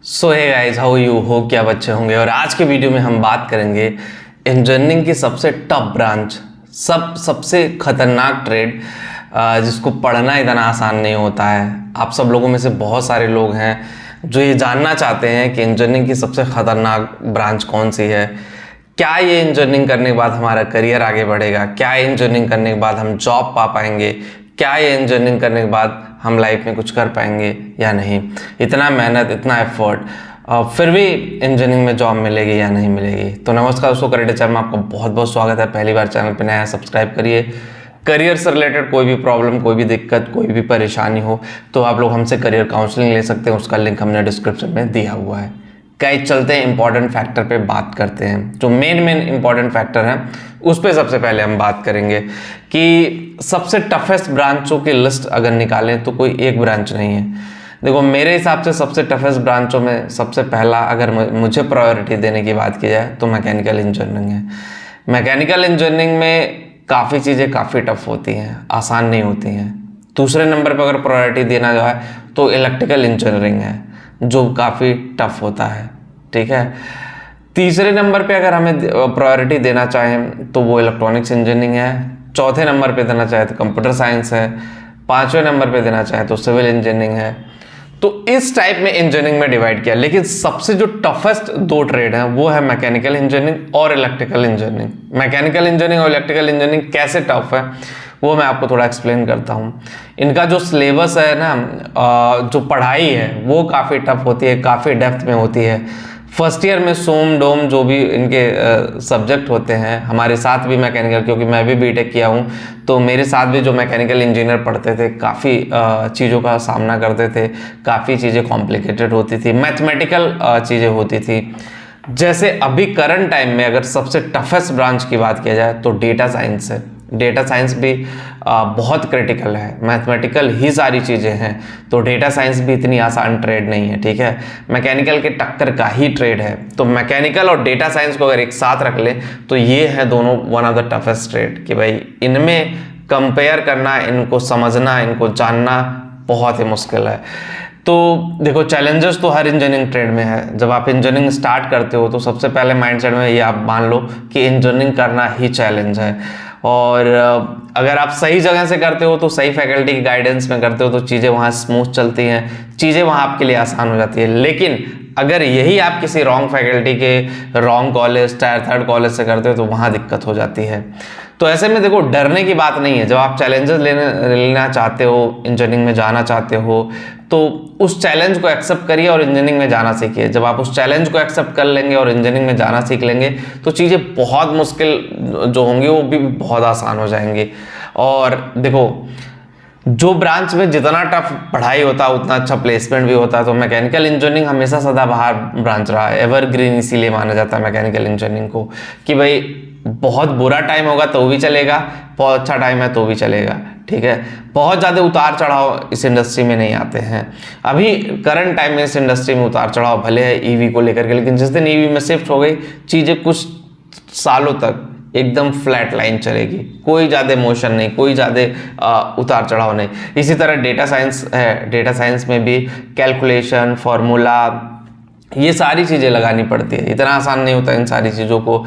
So hey guys, how you हो, क्या बच्चे होंगे। और आज के वीडियो में हम बात करेंगे इंजीनियरिंग की सबसे टफ ब्रांच, सबसे खतरनाक ट्रेड जिसको पढ़ना इतना आसान नहीं होता है। आप सब लोगों में से बहुत सारे लोग हैं जो ये जानना चाहते हैं कि इंजीनियरिंग की सबसे खतरनाक ब्रांच कौन सी है। क्या ये इंजीनियरिंग करने के बाद हमारा करियर आगे बढ़ेगा, क्या इंजीनियरिंग करने के बाद हम जॉब पा पाएंगे, क्या ये इंजीनियरिंग करने के बाद हम लाइफ में कुछ कर पाएंगे या नहीं। इतना मेहनत, इतना एफर्ट, फिर भी इंजीनियरिंग में जॉब मिलेगी या नहीं मिलेगी। तो नमस्कार दोस्तों, करियर टीचर में आपका बहुत बहुत स्वागत है। पहली बार चैनल पर नया है, सब्सक्राइब करिए। करियर से रिलेटेड कोई भी प्रॉब्लम, कोई भी दिक्कत, कोई भी परेशानी हो तो आप लोग हमसे करियर काउंसलिंग ले सकते हैं। उसका लिंक हमने डिस्क्रिप्शन में दिया हुआ है। कई चलते हैं इंपॉर्टेंट फैक्टर पे बात करते हैं। जो मेन इंपॉर्टेंट फैक्टर हैं उस पर सबसे पहले हम बात करेंगे कि सबसे टफेस्ट ब्रांचों की लिस्ट अगर निकालें तो कोई एक ब्रांच नहीं है। देखो, मेरे हिसाब से सबसे टफेस्ट ब्रांचों में सबसे पहला अगर मुझे प्रायोरिटी देने की बात की जाए तो मैकेनिकल इंजीनियरिंग है। मैकेनिकल इंजीनियरिंग में काफ़ी चीज़ें काफ़ी टफ होती हैं, आसान नहीं होती हैं। दूसरे नंबर पर अगर प्रायोरिटी देना जो है तो इलेक्ट्रिकल इंजीनियरिंग है जो काफ़ी टफ होता है, ठीक है। तीसरे नंबर पे अगर हमें प्रायोरिटी देना चाहें तो वो इलेक्ट्रॉनिक्स इंजीनियरिंग है। चौथे नंबर पे देना चाहे तो कंप्यूटर साइंस है। पांचवें नंबर पे देना चाहे तो सिविल इंजीनियरिंग है। तो इस टाइप में इंजीनियरिंग में डिवाइड किया। लेकिन सबसे जो टफेस्ट दो ट्रेड हैं वो है मैकेनिकल इंजीनियरिंग और इलेक्ट्रिकल इंजीनियरिंग। मैकेनिकल इंजीनियरिंग और इलेक्ट्रिकल इंजीनियरिंग कैसे टफ है वो मैं आपको थोड़ा एक्सप्लेन करता हूँ। इनका जो सिलेबस है ना, जो पढ़ाई है वो काफ़ी टफ होती है, काफ़ी डेप्थ में होती है। फर्स्ट ईयर में सोम डोम जो भी इनके सब्जेक्ट होते हैं, हमारे साथ भी मैकेनिकल, क्योंकि मैं भी बीटेक किया हूँ तो मेरे साथ भी जो मैकेनिकल इंजीनियर पढ़ते थे काफ़ी चीज़ों का सामना करते थे। काफ़ी चीज़ें कॉम्प्लिकेटेड होती थी, मैथमेटिकल चीज़ें होती थी। जैसे अभी करंट टाइम में अगर सबसे टफेस्ट ब्रांच की बात किया जाए तो डेटा साइंस है। डेटा साइंस भी बहुत क्रिटिकल है, मैथमेटिकल ही सारी चीज़ें हैं। तो डेटा साइंस भी इतनी आसान ट्रेड नहीं है, ठीक है। मैकेनिकल के टक्कर का ही ट्रेड है। तो मैकेनिकल और डेटा साइंस को अगर एक साथ रख लें तो ये है दोनों one of the toughest trade कि भाई इनमें कंपेयर करना, इनको समझना, इनको जानना बहुत ही मुश्किल है। तो देखो, चैलेंजेस तो हर इंजीनियरिंग ट्रेड में है। जब आप इंजीनियरिंग स्टार्ट करते हो तो सबसे पहले माइंडसेट में ये आप मान लो कि इंजीनियरिंग करना ही चैलेंज है। और अगर आप सही जगह से करते हो तो सही फैकल्टी की गाइडेंस में करते हो तो चीज़ें वहाँ स्मूथ चलती हैं, चीज़ें वहाँ आपके लिए आसान हो जाती है। लेकिन अगर यही आप किसी रॉन्ग फैकल्टी के, wrong college, tyre third college से करते हो तो वहाँ दिक्कत हो जाती है। तो ऐसे में देखो, डरने की बात नहीं है। जब आप चैलेंजेस लेना चाहते हो, इंजीनियरिंग में जाना चाहते हो तो उस चैलेंज को एक्सेप्ट करिए और इंजीनियरिंग में जाना सीखिए। जब आप उस चैलेंज को एक्सेप्ट कर लेंगे और इंजीनियरिंग में जाना सीख लेंगे तो चीज़ें बहुत मुश्किल जो होंगी वो भी बहुत आसान हो जाएंगी। और देखो, जो ब्रांच में जितना टफ पढ़ाई होता है उतना अच्छा प्लेसमेंट भी होता है। तो मैकेनिकल इंजीनियरिंग हमेशा सदाबहार ब्रांच रहा है, एवरग्रीन इसीलिए माना जाता है मैकेनिकल इंजीनियरिंग को कि भाई बहुत बुरा टाइम होगा तो भी चलेगा, बहुत अच्छा टाइम है तो भी चलेगा, ठीक है। बहुत ज़्यादा उतार चढ़ाव इस इंडस्ट्री में नहीं आते हैं। अभी करंट टाइम में इस इंडस्ट्री में उतार चढ़ाव भले है ईवी को लेकर के, लेकिन जिस दिन ईवी में शिफ्ट हो गई चीज़ें कुछ सालों तक एकदम फ्लैट लाइन चलेगी, कोई ज़्यादा मोशन नहीं, कोई ज़्यादा उतार चढ़ाव नहीं। इसी तरह डेटा साइंस है। डेटा साइंस में भी कैलकुलेशन, फार्मूला, ये सारी चीज़ें लगानी पड़ती है। इतना आसान नहीं होता इन सारी चीज़ों को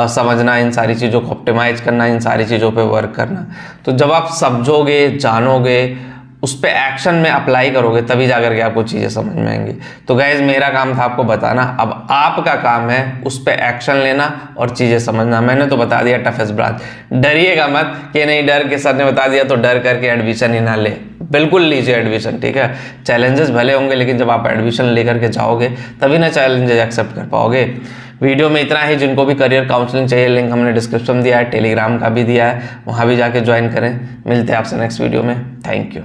समझना, इन सारी चीज़ों को ऑप्टिमाइज करना, इन सारी चीज़ों पे वर्क करना। तो जब आप समझोगे, जानोगे, उस पर एक्शन में अप्लाई करोगे तभी जाकर के आपको चीज़ें समझ में आएंगी। तो गाइज, मेरा काम था आपको बताना, अब आपका काम है उस पर एक्शन लेना और चीज़ें समझना। मैंने तो बता दिया टफेस्ट ब्रांच। डरिएगा मत कि नहीं, डर के सर ने बता दिया तो डर करके एडमिशन ही ना ले। बिल्कुल लीजिए एडमिशन, ठीक है। चैलेंजेस भले होंगे लेकिन जब आप एडमिशन लेकर के जाओगे तभी ना चैलेंजेस एक्सेप्ट कर पाओगे। वीडियो में इतना ही। जिनको भी करियर काउंसलिंग चाहिए लिंक हमने डिस्क्रिप्शन दिया है, टेलीग्राम का भी दिया है, वहाँ भी जाके ज्वाइन करें। मिलते हैं आपसे नेक्स्ट वीडियो में। Thank you.